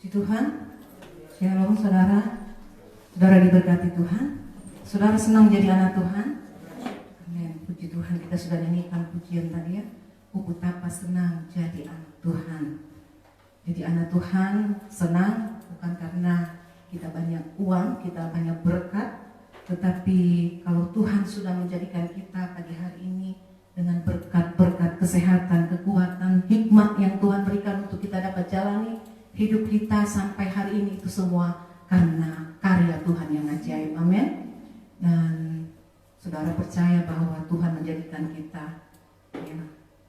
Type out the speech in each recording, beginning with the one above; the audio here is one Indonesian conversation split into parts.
Puji Tuhan. Shalom saudara. Saudara diberkati Tuhan. Saudara senang jadi anak Tuhan. Amin. Puji Tuhan, kita sudah nyanyikan pujian tadi ya. Betapa senang jadi anak Tuhan. Jadi anak Tuhan senang bukan karena kita banyak uang, kita banyak berkat, tetapi kalau Tuhan sudah menjadikan kita pagi hari ini dengan berkat-berkat kesehatan, kekuatan, hikmat yang Tuhan berikan untuk kita dapat jalani hidup kita sampai hari ini, itu semua karena karya Tuhan yang ajaib. Amin. Dan saudara percaya bahwa Tuhan menjadikan kita ya,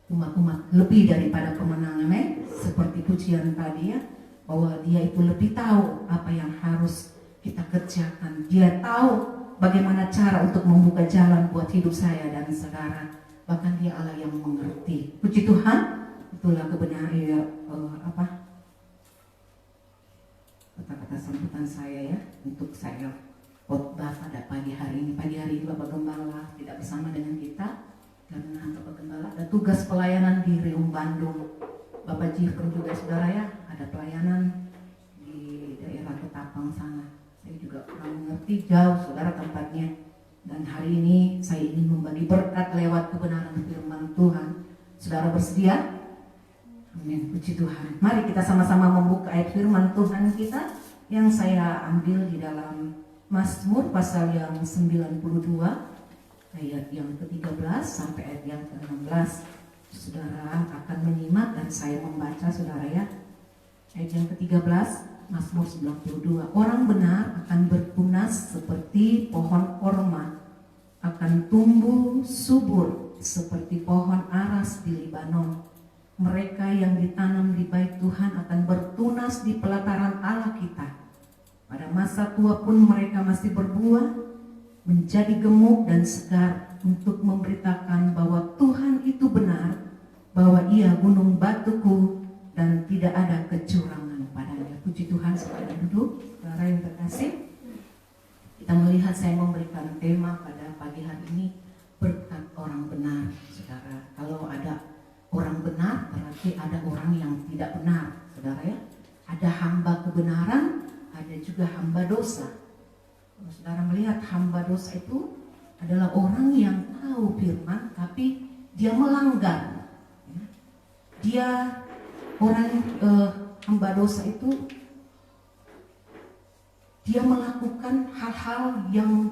umat-umat lebih daripada pemenang. Amin. Seperti pujian tadi ya, bahwa dia itu lebih tahu apa yang harus kita kerjakan. Dia tahu bagaimana cara untuk membuka jalan buat hidup saya dan saudara. Bahkan dia Allah yang mengerti. Puji Tuhan. Itulah kebenaran kata-kata sambutan saya ya, untuk saya khotbah pada pagi hari ini. Pagi hari ini Bapak Gembala tidak bersama dengan kita karena Bapak Gembala ada tugas pelayanan di Riung Bandung. Bapak Jifren juga saudara ya, ada pelayanan di daerah Ketapang sana. Saya juga kurang mengerti, jauh saudara tempatnya. Dan hari ini saya ingin membagi berkat lewat kebenaran firman Tuhan. Saudara bersedia? Amin, puji Tuhan. Mari kita sama-sama membuka ayat firman Tuhan kita yang saya ambil di dalam Mazmur pasal yang 92 ayat yang ke-13 sampai ayat yang ke-16. Saudara akan menyimak dan saya membaca saudara ya. Ayat yang ke-13 Mazmur 92. Orang benar akan bertunas seperti pohon korma, akan tumbuh subur seperti pohon aras di Libanon. Mereka yang ditanam di bait Tuhan akan bertunas di pelataran Allah kita. Pada masa tua pun mereka masih berbuah, menjadi gemuk dan segar untuk memberitakan bahwa Tuhan itu benar, bahwa Ia gunung batuku dan tidak ada kecurangan padanya. Puji Tuhan. Saudara duduk, saudara yang terkasih. Kita melihat saya memberikan tema pada pagi hari ini, berkat orang benar. Saudara, kalau ada orang benar berarti ada orang yang tidak benar, saudara ya. Ada hamba kebenaran, ada juga hamba dosa. Kalau saudara melihat hamba dosa itu adalah orang yang tahu firman tapi dia melanggar. Dia orang hamba dosa itu dia melakukan hal-hal yang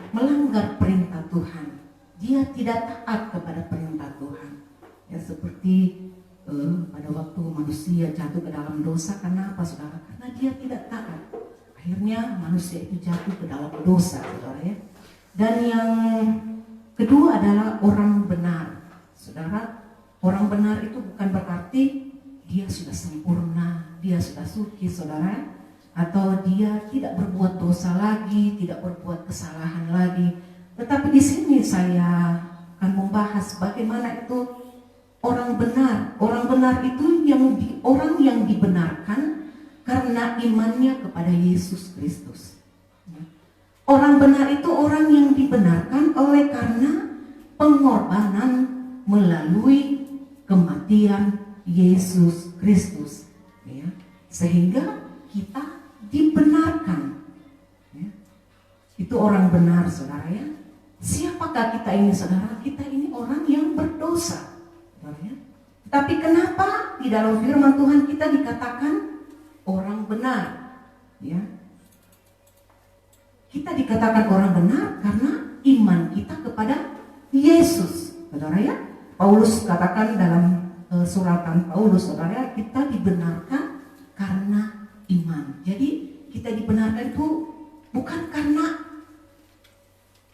melanggar perintah Tuhan. Dia tidak taat kepada perintah Tuhan. Ya seperti pada waktu manusia jatuh ke dalam dosa, karena apa saudara? Karena dia tidak taat. Akhirnya manusia itu jatuh ke dalam dosa, saudara ya. Dan yang kedua adalah orang benar. Saudara, orang benar itu bukan berarti dia sudah sempurna, dia sudah suci, saudara, atau dia tidak berbuat dosa lagi, tidak berbuat kesalahan lagi. Tetapi di sini saya akan membahas bagaimana itu orang benar. Orang benar itu orang yang dibenarkan karena imannya kepada Yesus Kristus. Orang benar itu orang yang dibenarkan oleh karena pengorbanan melalui kematian Yesus Kristus. Ya. Sehingga kita dibenarkan. Ya. Itu orang benar saudara ya. Siapakah kita ini saudara? Kita ini orang yang berdosa. Tapi kenapa di dalam firman Tuhan kita dikatakan orang benar? Ya. Kita dikatakan orang benar karena iman kita kepada Yesus, saudara ya. Paulus katakan dalam suratan Paulus, saudara, kita dibenarkan karena iman. Jadi kita dibenarkan itu bukan karena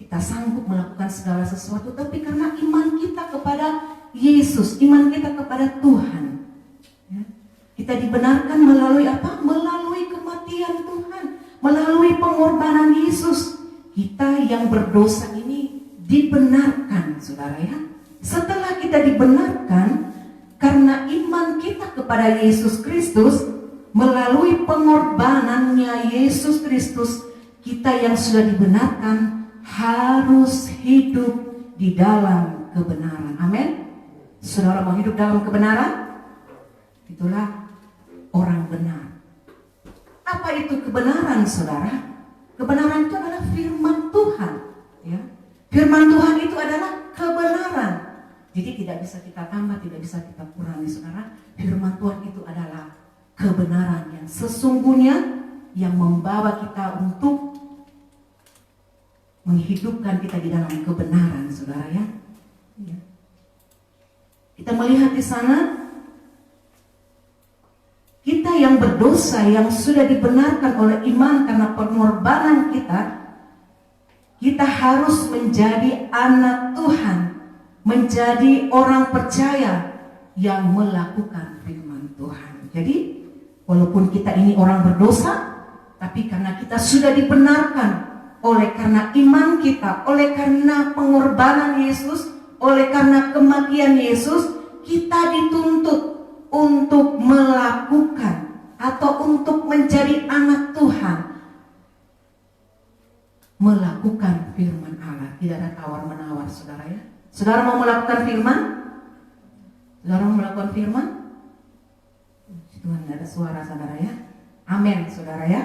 kita sanggup melakukan segala sesuatu, tapi karena iman kita kepada Yesus, iman kita kepada Tuhan. Ya. Kita dibenarkan melalui apa? Melalui kematian Tuhan, melalui pengorbanan Yesus. Kita yang berdosa ini dibenarkan, saudara ya. Setelah kita dibenarkan karena iman kita kepada Yesus Kristus, melalui pengorbanannya Yesus Kristus, kita yang sudah dibenarkan harus hidup di dalam kebenaran. Amin. Saudara mau hidup dalam kebenaran? Itulah orang benar. kebenaran, saudara. Kebenaran itu adalah firman Tuhan, ya. Firman Tuhan itu adalah kebenaran. Jadi tidak bisa kita tambah, tidak bisa kita kurangi, saudara. Firman Tuhan itu adalah kebenaran yang sesungguhnya, yang membawa kita untuk menghidupkan kita di dalam kebenaran, saudara, ya. Kita melihat di sana, kita yang berdosa, yang sudah dibenarkan oleh iman karena pengorbanan kita harus menjadi anak Tuhan, menjadi orang percaya yang melakukan firman Tuhan. Jadi, walaupun kita ini orang berdosa, tapi karena kita sudah dibenarkan oleh karena iman kita, oleh karena pengorbanan Yesus, oleh karena kematian Yesus, kita dituntut untuk melakukan atau untuk menjadi anak Tuhan, melakukan firman Allah. Tidak ada tawar-menawar, saudara, ya. Saudara mau melakukan firman? Saudara mau melakukan firman? Tuhan, ada suara, saudara, ya. Amin, saudara, ya.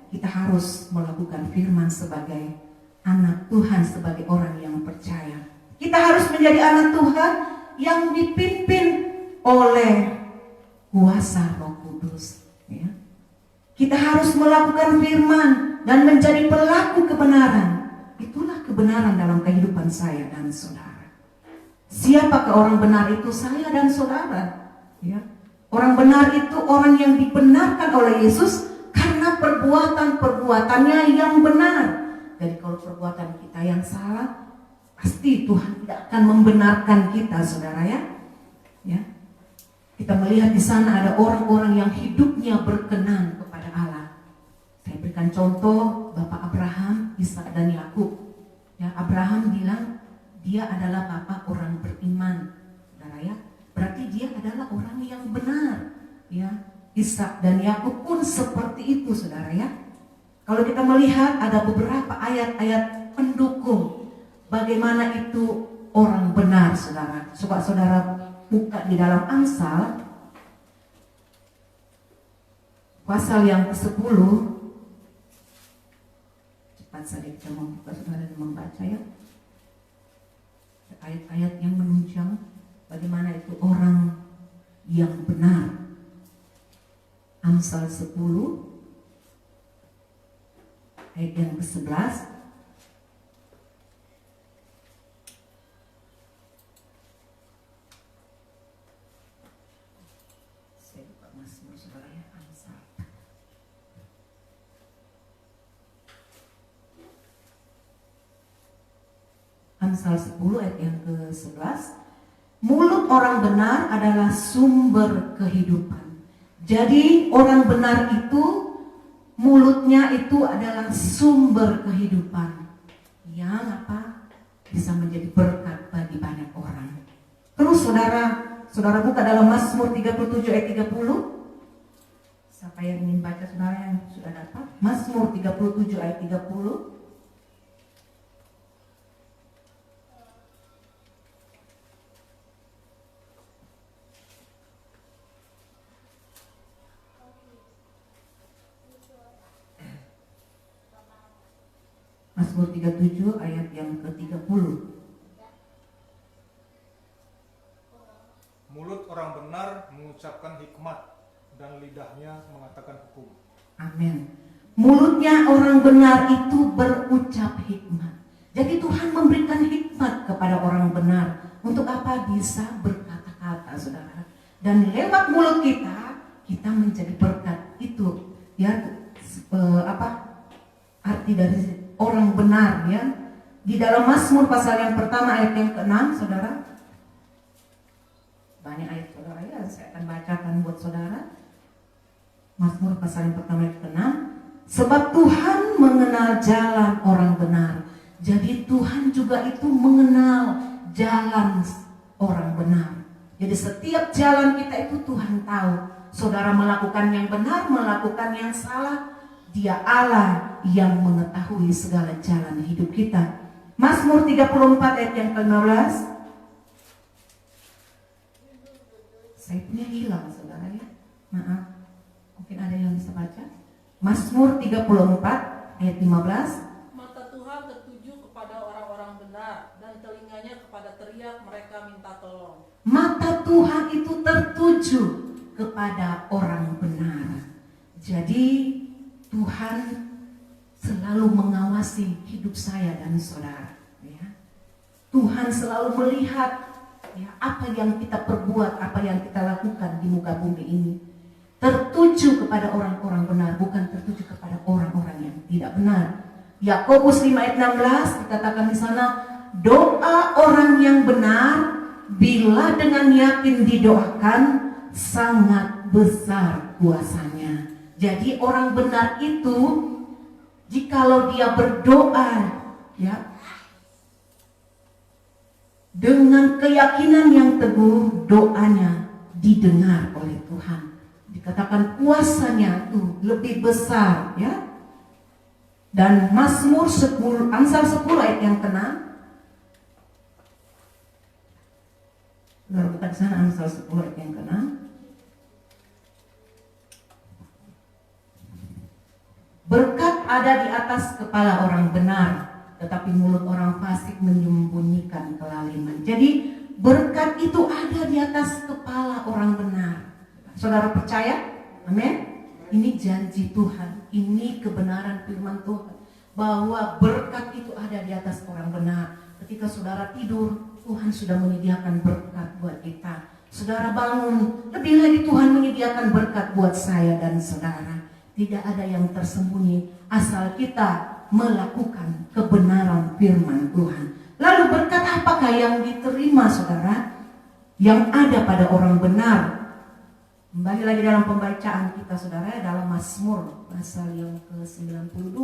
Kita harus melakukan firman sebagai anak Tuhan, sebagai orang yang percaya. Kita harus menjadi anak Tuhan yang dipimpin oleh kuasa Roh Kudus, ya. Kita harus melakukan firman dan menjadi pelaku kebenaran. Itulah kebenaran dalam kehidupan saya dan saudara. Siapakah orang benar itu? Saya dan saudara, ya. Orang benar itu orang yang dibenarkan oleh Yesus karena perbuatan-perbuatannya yang benar. Jadi kalau perbuatan kita yang salah, pasti Tuhan tidak akan membenarkan kita, saudara, ya. Ya. Kita melihat di sana ada orang-orang yang hidupnya berkenan kepada Allah. Saya berikan contoh Bapak Abraham, Ishak dan Yakub. Ya, Abraham bilang dia adalah bapak orang beriman, saudara, ya. Berarti dia adalah orang yang benar, ya. Ishak dan Yakub pun seperti itu, saudara, ya. Kalau kita melihat ada beberapa ayat-ayat pendukung bagaimana itu orang benar, saudara. Coba saudara buka di dalam Amsal pasal yang ke-10. Cepat saja kita membuka, saudara, dan membaca, ya. Ayat-ayat yang menunjang bagaimana itu orang yang benar. Amsal 10 ayat yang ke-11. Amsal 10 ayat yang ke-11. Mulut orang benar adalah sumber kehidupan. Jadi orang benar itu mulutnya itu adalah sumber kehidupan yang bisa menjadi berkat bagi banyak orang. Terus saudara buka dalam Mazmur 37 ayat 30. Siapa yang ingin baca, saudara, yang sudah dapat? Mazmur 37 ayat 30. Mazmur 37 ayat yang ke-30. Mulut orang benar mengucapkan hikmat dan lidahnya mengatakan hukum. Amin. Mulutnya orang benar itu berucap hikmat. Jadi Tuhan memberikan hikmat kepada orang benar. Untuk apa? Bisa berkata-kata, saudara. Dan lewat mulut kita menjadi berkat. Itu, ya, arti dari orang benar, ya. Di dalam Mazmur pasal yang pertama ayat yang ke-6, saudara. Banyak ayat, saudara, ya. Saya akan bacakan buat saudara. Mazmur pasal yang pertama ayat ke-6. Sebab Tuhan mengenal jalan orang benar. Jadi Tuhan juga itu mengenal jalan orang benar. Jadi setiap jalan kita itu Tuhan tahu. Saudara melakukan yang benar, melakukan yang salah, Dia Allah yang mengetahui segala jalan hidup kita. Mazmur 34 ayat yang ke-15. Saya punya hilang, saudara, ya. Maaf. Mungkin ada yang bisa baca. Mazmur 34 ayat 15. Mata Tuhan tertuju kepada orang-orang benar, dan telinganya kepada teriak mereka minta tolong. Mata Tuhan itu tertuju kepada orang benar. Jadi Tuhan selalu mengawasi hidup saya dan saudara. Ya. Tuhan selalu melihat ya, apa yang kita perbuat, apa yang kita lakukan di muka bumi ini. Tertuju kepada orang-orang benar, bukan tertuju kepada orang-orang yang tidak benar. Yakobus 5 ayat 16 dikatakan di sana, doa orang yang benar bila dengan yakin didoakan sangat besar kuasanya. Jadi orang benar itu jikalau dia berdoa ya dengan keyakinan yang teguh, doanya didengar oleh Tuhan. Dikatakan kuasanya itu lebih besar ya. Dan Mazmur 10, Amsal 10 ayat yang ke-6. Lalu kita ke sana, Amsal 10 ayat yang ke-6. Berkat ada di atas kepala orang benar, tetapi mulut orang fasik menyembunyikan kelaliman. Jadi berkat itu ada di atas kepala orang benar. Saudara percaya? Amin. Ini janji Tuhan, ini kebenaran firman Tuhan, bahwa berkat itu ada di atas orang benar. Ketika saudara tidur, Tuhan sudah menyediakan berkat buat kita. Saudara bangun, lebih lagi Tuhan menyediakan berkat buat saya dan saudara. Tidak ada yang tersembunyi asal kita melakukan kebenaran firman Tuhan. Lalu berkat apakah yang diterima saudara? Yang ada pada orang benar. Kembali lagi dalam pembacaan kita saudara, dalam Mazmur pasal yang ke-92.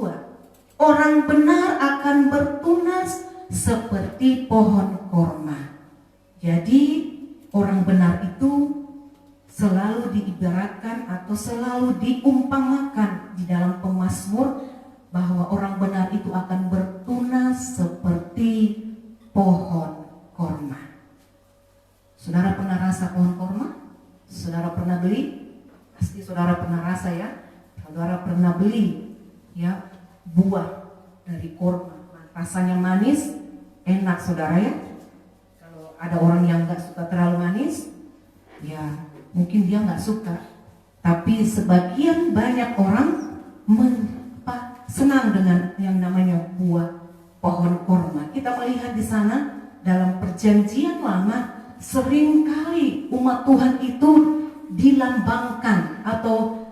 Orang benar akan bertunas seperti pohon korma. Jadi orang benar itu selalu diibaratkan atau selalu diumpamakan di dalam pemazmur bahwa orang benar itu akan bertunas seperti pohon korma. Saudara pernah rasa pohon korma? Saudara pernah beli? Pasti saudara pernah rasa ya. Saudara pernah beli ya buah dari korma. Rasanya manis, enak saudara ya. Kalau ada orang yang gak suka terlalu manis, ya mungkin dia nggak suka, tapi sebagian banyak orang senang dengan yang namanya buah pohon korma. Kita melihat di sana dalam perjanjian lama seringkali umat Tuhan itu dilambangkan atau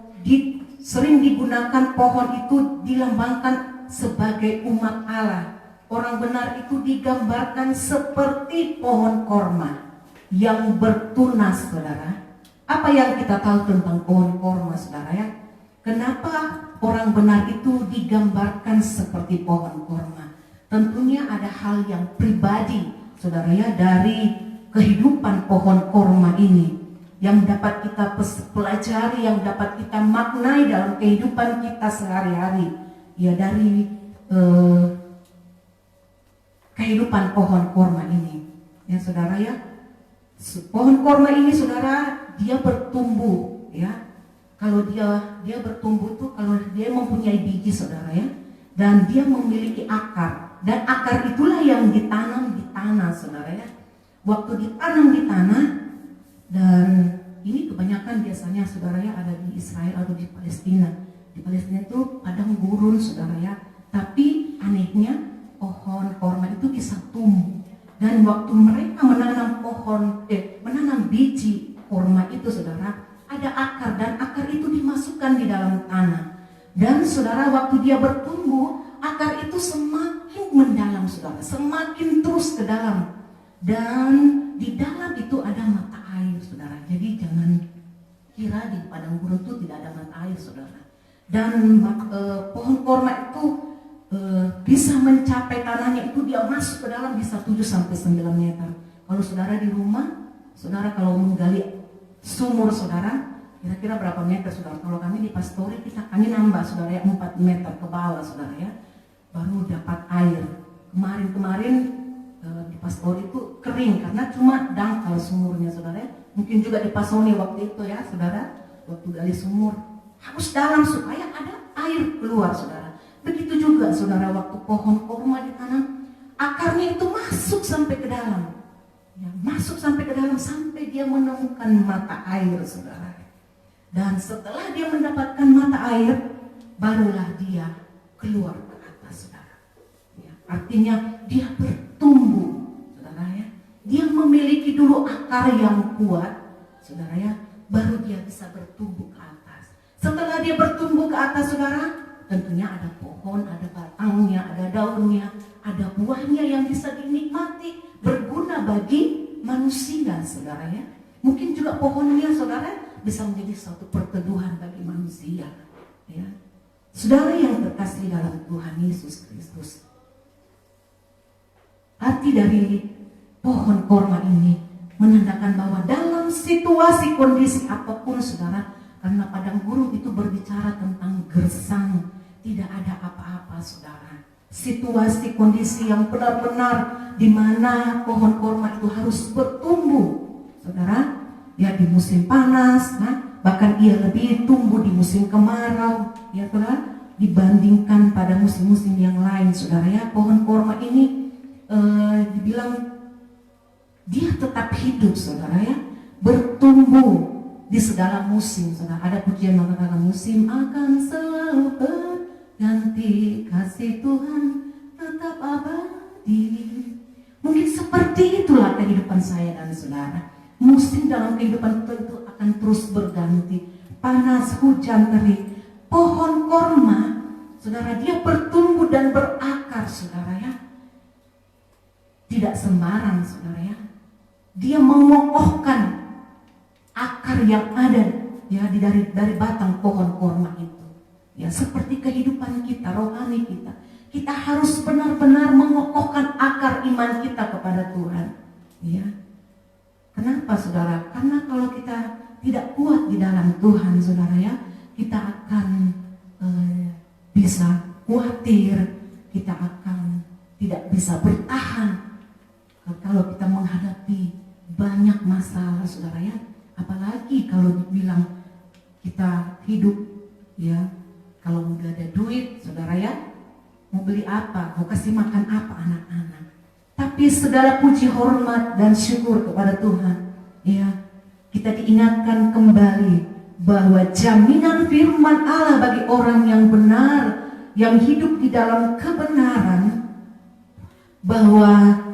sering digunakan pohon itu dilambangkan sebagai umat Allah. Orang benar itu digambarkan seperti pohon korma yang bertunas, saudara. Apa yang kita tahu tentang pohon korma, saudara ya? Kenapa orang benar itu digambarkan seperti pohon korma? Tentunya ada hal yang pribadi, saudara ya, dari kehidupan pohon korma ini yang dapat kita pelajari, yang dapat kita maknai dalam kehidupan kita sehari-hari. Ya dari kehidupan pohon korma ini, ya saudara ya. Pohon korma ini saudara, dia bertumbuh ya. Kalau dia bertumbuh tuh kalau dia mempunyai biji saudara ya, dan dia memiliki akar, dan akar itulah yang ditanam di tanah saudara ya. Waktu ditanam di tanah, dan ini kebanyakan biasanya saudara ya ada di Israel atau di Palestina. Di Palestina itu padang gurun saudara ya, tapi anehnya pohon korma itu bisa tumbuh. Dan waktu mereka menanam biji korma itu saudara, ada akar, dan akar itu dimasukkan di dalam tanah. Dan saudara waktu dia bertumbuh, akar itu semakin mendalam saudara, semakin terus ke dalam. Dan di dalam itu ada mata air saudara. Jadi jangan kira di padang gurun itu tidak ada mata air saudara. Dan pohon korma itu bisa mencapai tanahnya itu, dia masuk ke dalam bisa 7-9 meter. Kalau saudara di rumah, saudara kalau menggali sumur saudara, kira-kira berapa meter saudara? Kalau kami di pastori kami nambah saudara ya 4 meter ke bawah saudara ya, baru dapat air. Kemarin di pastori itu kering karena cuma dangkal sumurnya saudara ya. Mungkin juga di Pasoni waktu itu ya saudara, waktu gali sumur harus dalam supaya ada air keluar, saudara. Begitu juga, saudara, waktu pohon korma ditanam, akarnya itu masuk sampai ke dalam. Ya, masuk sampai ke dalam sampai dia menemukan mata air, saudara. Dan setelah dia mendapatkan mata air, barulah dia keluar ke atas, saudara. Ya, artinya dia bertumbuh, saudara ya. Dia memiliki dulu akar yang kuat, saudara ya, baru dia bisa bertumbuh ke atas. Setelah dia bertumbuh ke atas, saudara, tentunya ada pohon, ada batangnya, ada daunnya, ada buahnya yang bisa dinikmati, berguna bagi manusia, saudara ya. Mungkin juga pohonnya, saudara, bisa menjadi suatu perteduhan bagi manusia, ya. Saudara yang terkasih dalam Tuhan Yesus Kristus, arti dari pohon korma ini menandakan bahwa dalam situasi kondisi apapun, saudara, karena padang gurun itu berbicara tentang gersang, tidak ada apa-apa, saudara. Situasi kondisi yang benar-benar di mana pohon korma itu harus bertumbuh, saudara. Ya, di musim panas, nah, bahkan ia lebih tumbuh di musim kemarau, ya saudara, dibandingkan pada musim-musim yang lain, saudara ya. Pohon korma ini dibilang dia tetap hidup, saudara ya, bertumbuh di segala musim, saudara. Ada pujian mengatakan musim akan selalu berganti, kasih Tuhan tetap abadi. Mungkin seperti itulah kehidupan saya dan saudara. Musim dalam kehidupan kita itu akan terus berganti, panas, hujan, terik. Pohon korma, saudara, dia bertumbuh dan berakar, saudara ya. Tidak sembarang, saudara ya. Dia mengokohkan akar yang ada ya dari batang pohon korma itu. Ya, seperti kehidupan kita, rohani kita. Kita harus benar-benar mengokohkan akar iman kita kepada Tuhan. Ya. Kenapa, saudara? Karena kalau kita tidak kuat di dalam Tuhan, saudara ya, kita akan bisa khawatir, kita akan tidak bisa bertahan kalau kita menghadapi banyak masalah, saudara ya. Apalagi kalau dibilang kita hidup ya, kalau udah ada duit, saudara ya, mau beli apa, mau kasih makan apa anak-anak. Tapi segala puji, hormat, dan syukur kepada Tuhan, ya, kita diingatkan kembali bahwa jaminan firman Allah bagi orang yang benar, yang hidup di dalam kebenaran, bahwa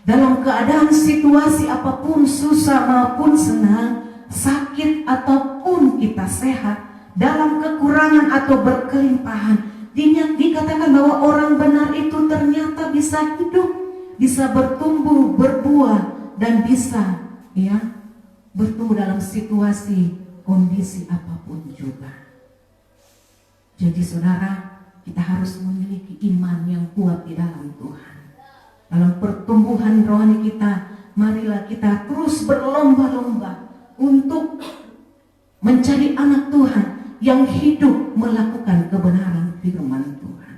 dalam keadaan situasi apapun, susah maupun senang, sakit ataupun kita sehat, dalam kekurangan atau berkelimpahan, dikatakan bahwa orang benar itu ternyata bisa hidup, bisa bertumbuh, berbuah, dan bisa ya bertumbuh dalam situasi kondisi apapun juga. Jadi saudara, kita harus memiliki iman yang kuat di dalam Tuhan. Dalam pertumbuhan rohani kita, marilah kita terus berlomba-lomba untuk mencari anak Tuhan yang hidup melakukan kebenaran firman Tuhan.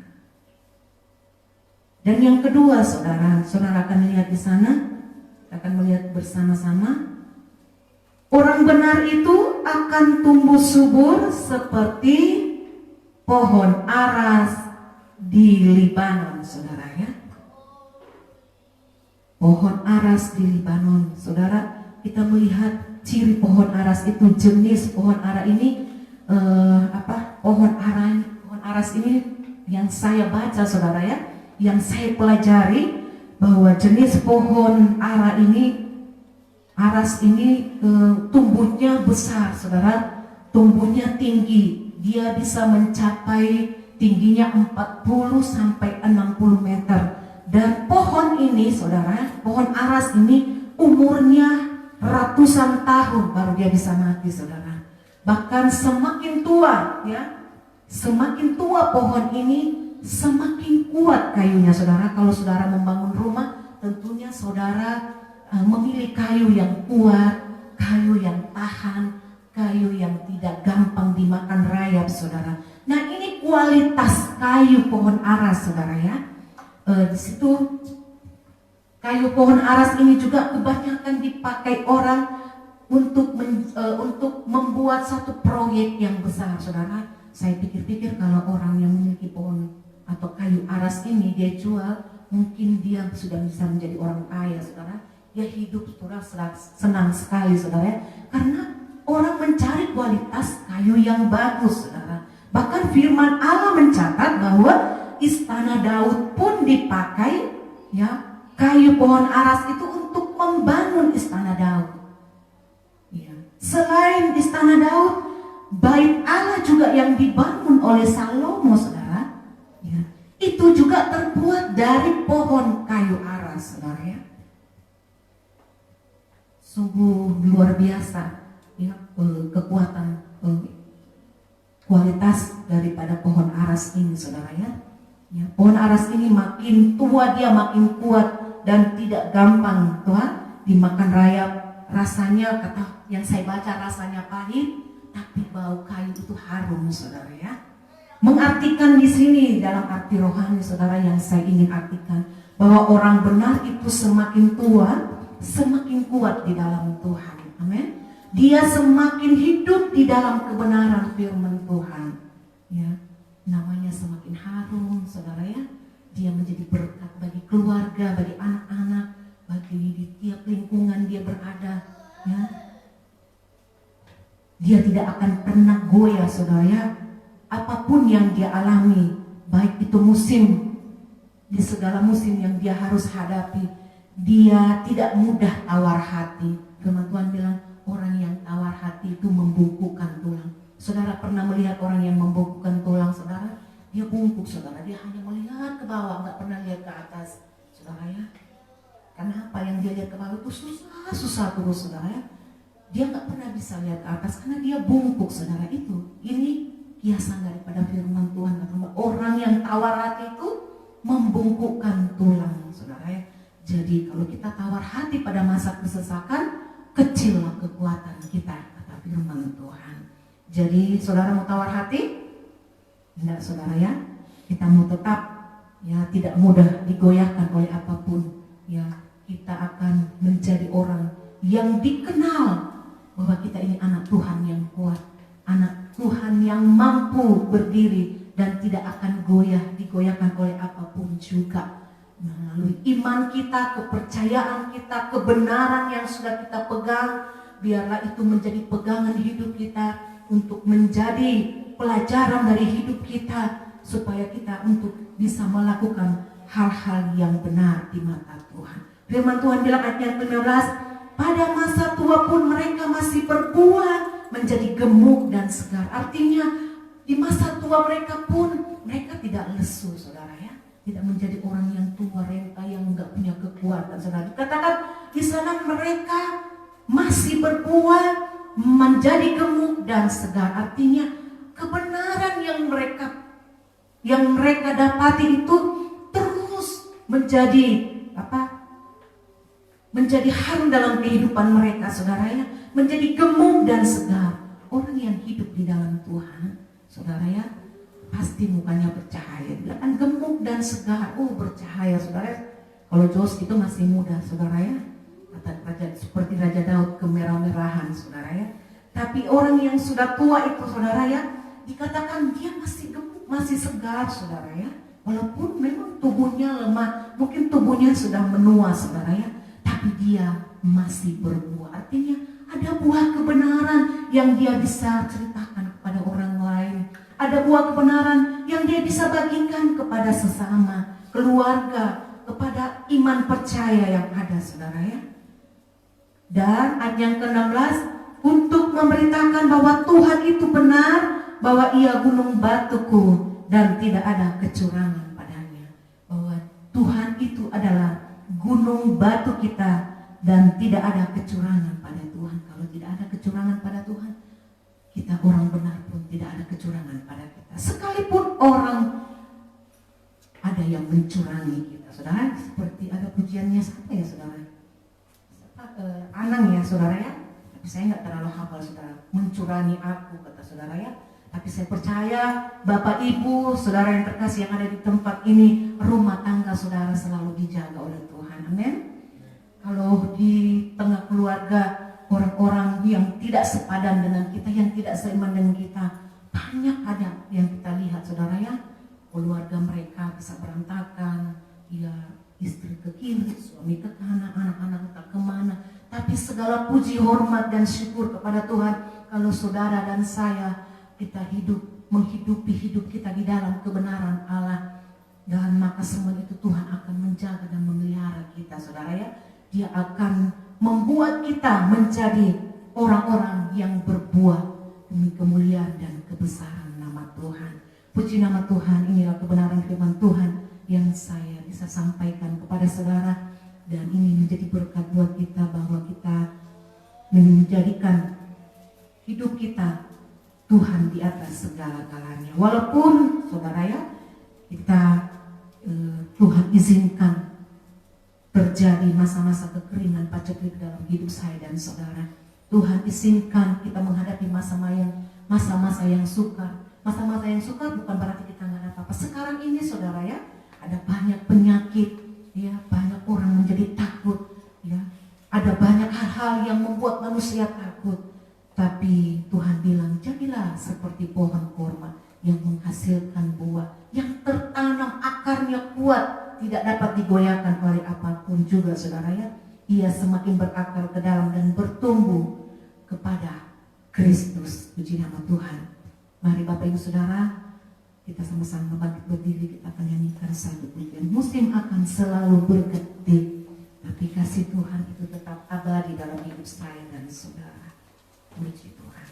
Dan yang kedua, saudara akan lihat di sana, akan melihat bersama-sama, orang benar itu akan tumbuh subur seperti pohon aras di Libanon, saudara ya. Pohon aras di Libanon, saudara, kita melihat ciri pohon aras itu, jenis pohon ara ini pohon aras ini yang saya baca, saudara ya, yang saya pelajari, bahwa jenis pohon aras ini tumbuhnya besar, saudara, tumbuhnya tinggi, dia bisa mencapai tingginya 40 sampai 60 meter. Dan pohon ini, saudara, pohon aras ini umurnya ratusan tahun baru dia bisa mati, saudara. Bahkan semakin tua ya, semakin tua pohon ini, semakin kuat kayunya, saudara. Kalau saudara membangun rumah, tentunya saudara memilih kayu yang kuat, kayu yang tahan, kayu yang tidak gampang dimakan rayap, saudara. Nah, ini kualitas kayu pohon aras, saudara ya. Di situ kayu pohon aras ini juga kebanyakan dipakai orang untuk membuat satu proyek yang besar, saudara. Saya pikir-pikir kalau orang yang memiliki pohon atau kayu aras ini dia jual, mungkin dia sudah bisa menjadi orang kaya, saudara. Dia hidup, saudara, senang sekali, saudara, karena orang mencari kualitas kayu yang bagus, saudara. Bahkan firman Allah mencatat bahwa istana Daud pun dipakai, ya, kayu pohon aras itu untuk membangun istana Daud. Ya. Selain istana Daud, bait Allah juga yang dibangun oleh Salomo, saudara, ya, itu juga terbuat dari pohon kayu aras, saudara, ya. Sungguh luar biasa, ya, kekuatan, kualitas daripada pohon aras ini, saudara, ya. Ya, pohon aras ini makin tua dia makin kuat dan tidak gampang, Tuhan, dimakan rayap. Rasanya, kata yang saya baca, rasanya pahit, tapi bau kayu itu harum, saudara, ya. Mengartikan di sini dalam arti rohani, saudara, yang saya ingin artikan bahwa orang benar itu semakin tua, semakin kuat di dalam Tuhan. Amin. Dia semakin hidup di dalam kebenaran firman Tuhan. Ya, namanya semakin harum, saudara, ya. Dia menjadi berkat bagi keluarga, bagi anak-anak, bagi di tiap lingkungan dia berada, ya. Dia tidak akan pernah goyah, saudara, ya. Apapun yang dia alami, baik itu musim, di segala musim yang dia harus hadapi, dia tidak mudah tawar hati. Firman Tuhan bilang, orang yang tawar hati itu membungkukkan tulang. Saudara pernah melihat orang yang membungkukkan tulang, saudara? Dia bungkuk, saudara. Dia hanya melihat ke bawah, nggak pernah lihat ke atas, saudara, ya. Karena apa yang dia lihat ke bawah itu susah terus, saudara, ya. Dia nggak pernah bisa lihat ke atas karena dia bungkuk, saudara. Ini kiasan daripada firman Tuhan. Orang yang tawar hati itu membungkukkan tulang, saudara, ya. Jadi kalau kita tawar hati pada masa kesesakan, kecillah kekuatan kita, kata firman Tuhan. Jadi saudara mau tawar hati? Tidak, saudara, ya. Kita mau tetap, ya, tidak mudah digoyahkan oleh apapun. Ya, kita akan menjadi orang yang dikenal bahwa kita ini anak Tuhan yang kuat, anak Tuhan yang mampu berdiri dan tidak akan digoyahkan oleh apapun juga. Melalui iman kita, kepercayaan kita, kebenaran yang sudah kita pegang, biarlah itu menjadi pegangan hidup kita untuk menjadi pelajaran dari hidup kita, supaya kita untuk bisa melakukan hal-hal yang benar di mata Tuhan. Firman Tuhan bilang ayat yang ke-15, pada masa tua pun mereka masih berbuah menjadi gemuk dan segar. Artinya di masa tua mereka pun mereka tidak lesu, saudara, ya. Tidak menjadi orang yang tua renta yang enggak punya kekuatan, saudara. Dikatakan di sana mereka masih berbuah menjadi gemuk dan segar. Artinya kebenaran yang mereka dapati itu terus menjadi menjadi harum dalam kehidupan mereka, saudara, ya. Menjadi gemuk dan segar. Orang yang hidup di dalam Tuhan, saudara, ya, pasti mukanya bercahaya. Dia kan gemuk dan segar, bercahaya, saudara. Kalau Jos itu masih muda, saudara, ya. Seperti Raja Daud, kemerah-merahan, saudara, ya. Tapi orang yang sudah tua itu, saudara, ya, dikatakan dia masih gemuk, masih segar, saudara, ya. Walaupun memang tubuhnya lemah, mungkin tubuhnya sudah menua, saudara, ya, tapi dia masih berbuah. Artinya ada buah kebenaran yang dia bisa ceritakan kepada orang lain. Ada buah kebenaran yang dia bisa bagikan kepada sesama, keluarga, kepada iman percaya yang ada, saudara, ya. Dan ayat yang ke-16, untuk memberitakan bahwa Tuhan itu benar, bahwa ia gunung batuku dan tidak ada kecurangan padanya. Bahwa Tuhan itu adalah gunung batu kita dan tidak ada kecurangan pada Tuhan. Kalau tidak ada kecurangan pada Tuhan, kita orang benar pun tidak ada kecurangan pada kita. Sekalipun orang ada yang mencurangi kita, saudara. Seperti ada pujiannya, siapa ya, saudara? Anang ya, saudara, ya. Tapi saya nggak terlalu hafal, saudara. Mencurangi aku, kata saudara, ya. Tapi saya percaya Bapak Ibu, saudara yang terkasih yang ada di tempat ini, rumah tangga saudara selalu dijaga oleh Tuhan. Amin. Kalau di tengah keluarga orang-orang yang tidak sepadan dengan kita, yang tidak seiman dengan kita. Banyak ada yang kita lihat saudara ya, keluarga mereka bisa berantakan, ya istri ke kiri, suami ke kanan, anak-anak entah kemana. Tapi segala puji, hormat dan syukur kepada Tuhan kalau saudara dan saya kita menghidupi hidup kita di dalam kebenaran Allah. Dan maka semua itu Tuhan akan menjaga dan memelihara kita saudara ya. Dia akan membuat kita menjadi orang-orang yang berbuah demi kemuliaan dan kebesaran nama Tuhan. Puji nama Tuhan, inilah kebenaran firman Tuhan yang saya bisa sampaikan kepada saudara. Dan ini menjadi berkat buat kita bahwa kita menjadikan hidup kita Tuhan di atas segala-galanya. Walaupun saudara ya, kita Tuhan izinkan terjadi masa-masa kekeringan paceklik dalam hidup saya dan saudara. Tuhan izinkan kita menghadapi masa-masa yang sukar. Masa-masa yang sukar bukan berarti kita nggak ada apa-apa. Sekarang ini saudara ya, ada banyak penyakit, ya banyak orang menjadi takut, ya ada banyak hal-hal yang membuat manusia takut. Tapi Tuhan bilang, jadilah seperti pohon korma yang menghasilkan buah, yang tertanam akarnya kuat, tidak dapat digoyahkan oleh apapun juga saudara ya. Ia semakin berakar ke dalam dan bertumbuh kepada Kristus. Puji nama Tuhan. Mari Bapak Ibu Saudara, kita sama-sama bangkit berdiri, kita akan nyanyikan satu pujian. Musim akan selalu berganti, tapi kasih Tuhan itu tetap abadi dalam hidup saya dan saudara. Puji Tuhan.